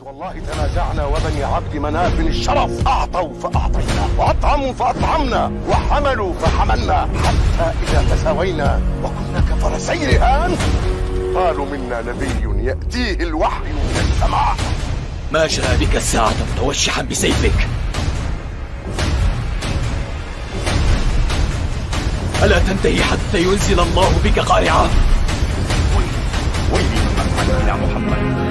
والله تنازعنا وبني عبد مناف الشرف أعطوا فأعطينا وأطعموا فأطعمنا وحملوا فحملنا حتى إذا تساوينا وكنا كفرسي رهان قالوا منا نبي يأتيه الوحي من السماء. ما جاء بك الساعة متوشحا بسيفك؟ ألا تنتهي حتى ينزل الله بك قارعة؟ ويلي من فعل إلى محمد.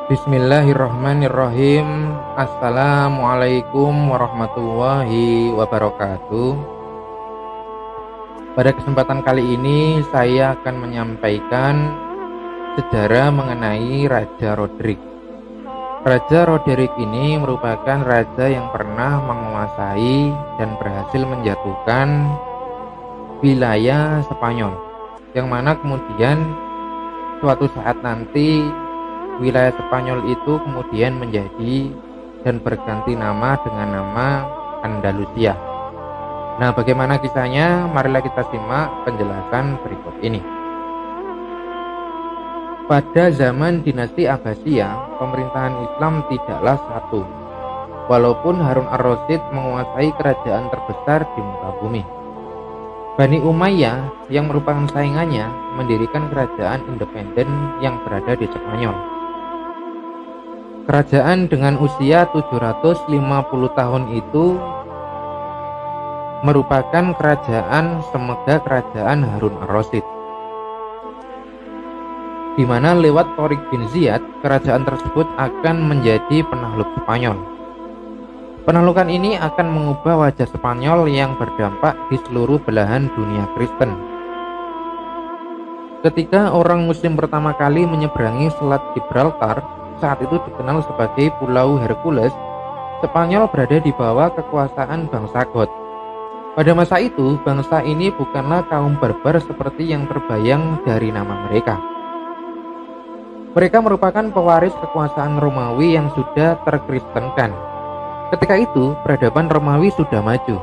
Bismillahirrahmanirrahim. Assalamualaikum warahmatullahi wabarakatuh. Pada kesempatan kali ini saya akan menyampaikan sejarah mengenai Raja Roderick. Raja Roderick ini merupakan raja yang pernah menguasai dan berhasil menjatuhkan wilayah Spanyol, yang mana kemudian suatu saat nanti wilayah Spanyol itu kemudian menjadi dan berganti nama dengan nama Andalusia. Nah, bagaimana kisahnya? Marilah kita simak penjelasan berikut ini. Pada zaman dinasti Abbasiyah, pemerintahan Islam tidaklah satu, walaupun Harun ar-Rasyid menguasai kerajaan terbesar di muka bumi. Bani Umayyah yang merupakan saingannya mendirikan kerajaan independen yang berada di Spanyol. Kerajaan dengan usia 750 tahun itu merupakan kerajaan semega kerajaan Harun ar-Rasyid, di mana lewat Tariq bin Ziyad kerajaan tersebut akan menjadi penakluk Spanyol. Penaklukan ini akan mengubah wajah Spanyol yang berdampak di seluruh belahan dunia Kristen. Ketika orang Muslim pertama kali menyeberangi Selat Gibraltar, saat itu dikenal sebagai Pulau Hercules, Spanyol berada di bawah kekuasaan bangsa Goth. Pada masa itu, bangsa ini bukanlah kaum barbar seperti yang terbayang dari nama mereka. Mereka merupakan pewaris kekuasaan Romawi yang sudah terkristenkan. Ketika itu, peradaban Romawi sudah maju.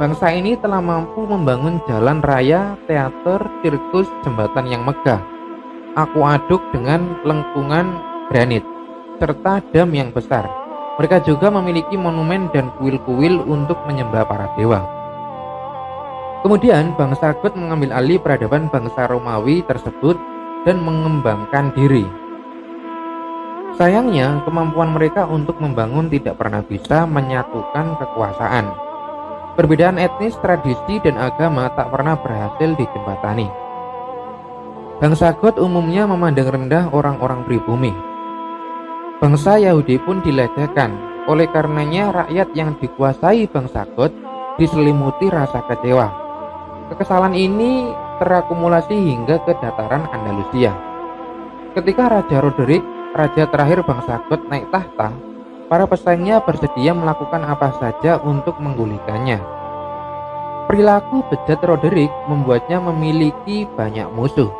Bangsa ini telah mampu membangun jalan raya, teater, sirkus, jembatan yang megah, akuaduk dengan lengkungan granit, serta dam yang besar. Mereka juga memiliki monumen dan kuil-kuil untuk menyembah para dewa. Kemudian bangsa Goth mengambil alih peradaban bangsa Romawi tersebut dan mengembangkan diri. Sayangnya, kemampuan mereka untuk membangun tidak pernah bisa menyatukan kekuasaan. Perbedaan etnis, tradisi, dan agama tak pernah berhasil dijembatani. Bangsa Goth umumnya memandang rendah orang-orang pribumi. Bangsa Yahudi pun dilecehkan. Oleh karenanya rakyat yang dikuasai bangsa Goth diselimuti rasa kecewa. Kekesalan ini terakumulasi hingga ke dataran Andalusia. Ketika Raja Roderick, raja terakhir bangsa Goth, naik tahta, para pesaingnya bersedia melakukan apa saja untuk menggulingkannya. Perilaku bejat Roderick membuatnya memiliki banyak musuh.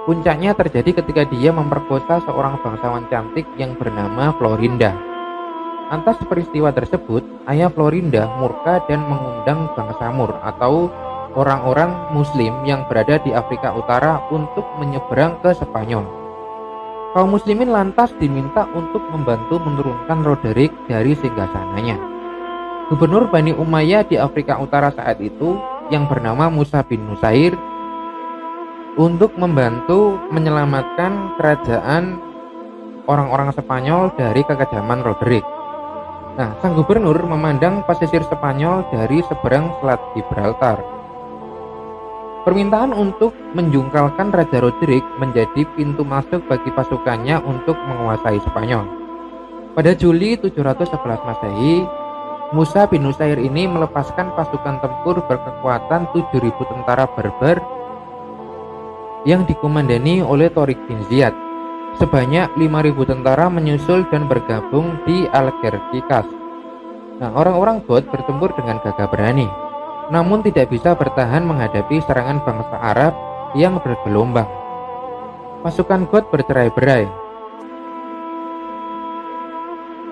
Puncaknya terjadi ketika dia memperkosa seorang bangsawan cantik yang bernama Florinda. Atas peristiwa tersebut, ayah Florinda murka dan mengundang bangsa Moor atau orang-orang Muslim yang berada di Afrika Utara untuk menyeberang ke Spanyol. Kaum muslimin lantas diminta untuk membantu menurunkan Roderick dari singgasananya. Gubernur Bani Umayyah di Afrika Utara saat itu yang bernama Musa bin Nusair untuk membantu menyelamatkan kerajaan orang-orang Spanyol dari kekejaman Roderick. Nah, sang gubernur memandang pesisir Spanyol dari seberang Selat Gibraltar. Permintaan untuk menjungkalkan Raja Roderick menjadi pintu masuk bagi pasukannya untuk menguasai Spanyol. Pada Juli 711 Masehi, Musa bin Nusair ini melepaskan pasukan tempur berkekuatan 7.000 tentara Berber yang dikomandani oleh Torik bin Ziyad. Sebanyak 5.000 tentara menyusul dan bergabung di Algeciras. Nah, orang-orang Goth bertempur dengan gagah berani, namun tidak bisa bertahan menghadapi serangan bangsa Arab yang bergelombang. Pasukan Goth bercerai-berai.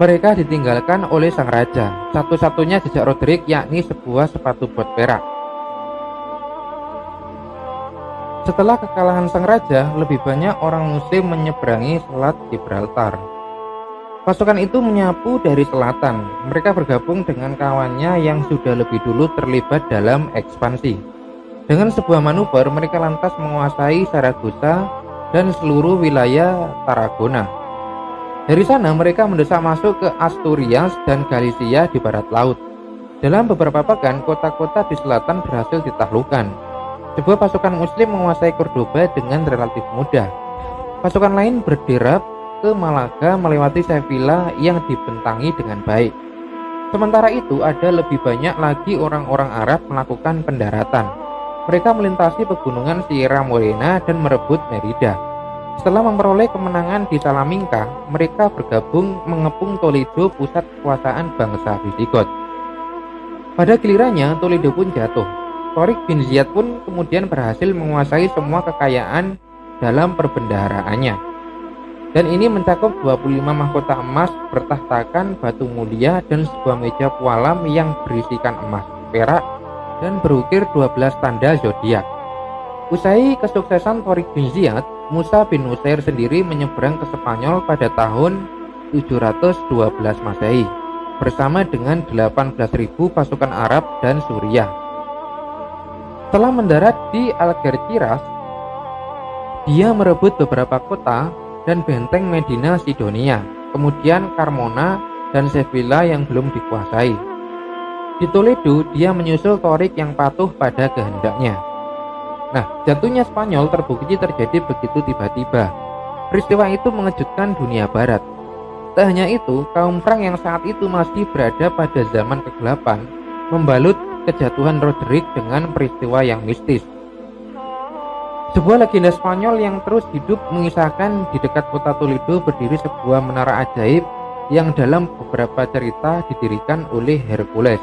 Mereka ditinggalkan oleh sang raja. Satu-satunya jejak Roderick yakni sebuah sepatu bot perak. Setelah kekalahan sang raja, lebih banyak orang Muslim menyeberangi Selat Gibraltar. Pasukan itu menyapu dari selatan. Mereka bergabung dengan kawannya yang sudah lebih dulu terlibat dalam ekspansi. Dengan sebuah manuver, mereka lantas menguasai Saragossa dan seluruh wilayah Tarragona. Dari sana mereka mendesak masuk ke Asturias dan Galicia di barat laut. Dalam beberapa pekan, kota-kota di selatan berhasil ditaklukkan. Sebuah pasukan Muslim menguasai Cordoba dengan relatif mudah. Pasukan lain berderap ke Malaga melewati Sevilla yang dibentangi dengan baik. Sementara itu, ada lebih banyak lagi orang-orang Arab melakukan pendaratan. Mereka melintasi pegunungan Sierra Morena dan merebut Merida. Setelah memperoleh kemenangan di Salamanca, mereka bergabung mengepung Toledo, pusat kekuasaan bangsa Visigoth. Pada gilirannya, Toledo pun jatuh. Torik bin Ziyad pun kemudian berhasil menguasai semua kekayaan dalam perbendaharaannya. Dan ini mencakup 25 mahkota emas bertahtakan batu mulia dan sebuah meja pualam yang berisikan emas, perak, dan berukir 12 tanda zodiak. Usai kesuksesan Torik bin Ziyad, Musa bin Nusair sendiri menyeberang ke Spanyol pada tahun 712 Masehi bersama dengan 18.000 pasukan Arab dan Suriah. Setelah mendarat di Algeciras, dia merebut beberapa kota dan benteng Medina Sidonia, kemudian Carmona dan Sevilla yang belum dikuasai. Di Toledo, dia menyusul Torik yang patuh pada kehendaknya. Nah, jatuhnya Spanyol terbukti terjadi begitu tiba-tiba. Peristiwa itu mengejutkan dunia barat. Tak hanya itu, kaum Frank yang saat itu masih berada pada zaman kegelapan membalut kejatuhan Roderick dengan peristiwa yang mistis. Sebuah legenda Spanyol yang terus hidup mengisahkan di dekat kota Toledo berdiri sebuah menara ajaib yang dalam beberapa cerita didirikan oleh Hercules.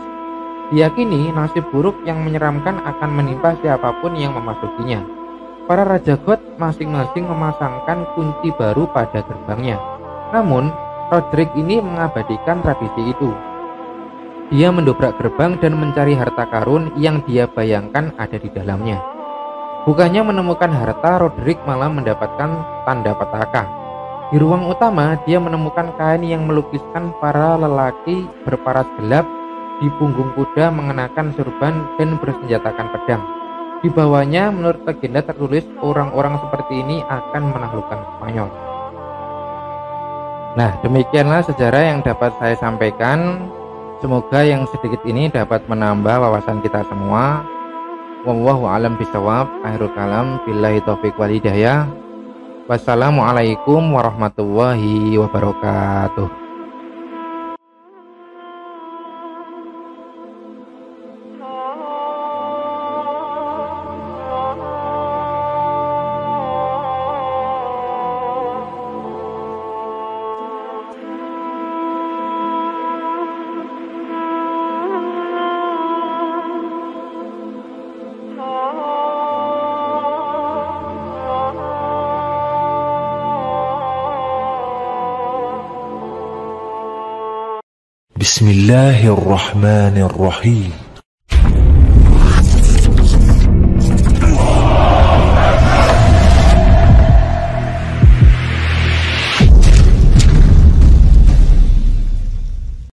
Diyakini nasib buruk yang menyeramkan akan menimpa siapapun yang memasukinya. Para raja Goth masing-masing memasangkan kunci baru pada gerbangnya. Namun, Roderick ini mengabadikan tradisi itu. Dia mendobrak gerbang dan mencari harta karun yang dia bayangkan ada di dalamnya. Bukannya menemukan harta, Roderick malah mendapatkan tanda petaka. Di ruang utama, dia menemukan kain yang melukiskan para lelaki berparas gelap di punggung kuda mengenakan surban dan bersenjatakan pedang. Di bawahnya, menurut legenda tertulis orang-orang seperti ini akan menaklukkan Spanyol. Nah, demikianlah sejarah yang dapat saya sampaikan. Semoga yang sedikit ini dapat menambah wawasan kita semua. Wallahu a'lam bishawab. Akhirul kalam, billahi taufiq wal hidayah. Wassalamualaikum warahmatullahi wabarakatuh. بسم الله الرحمن الرحيم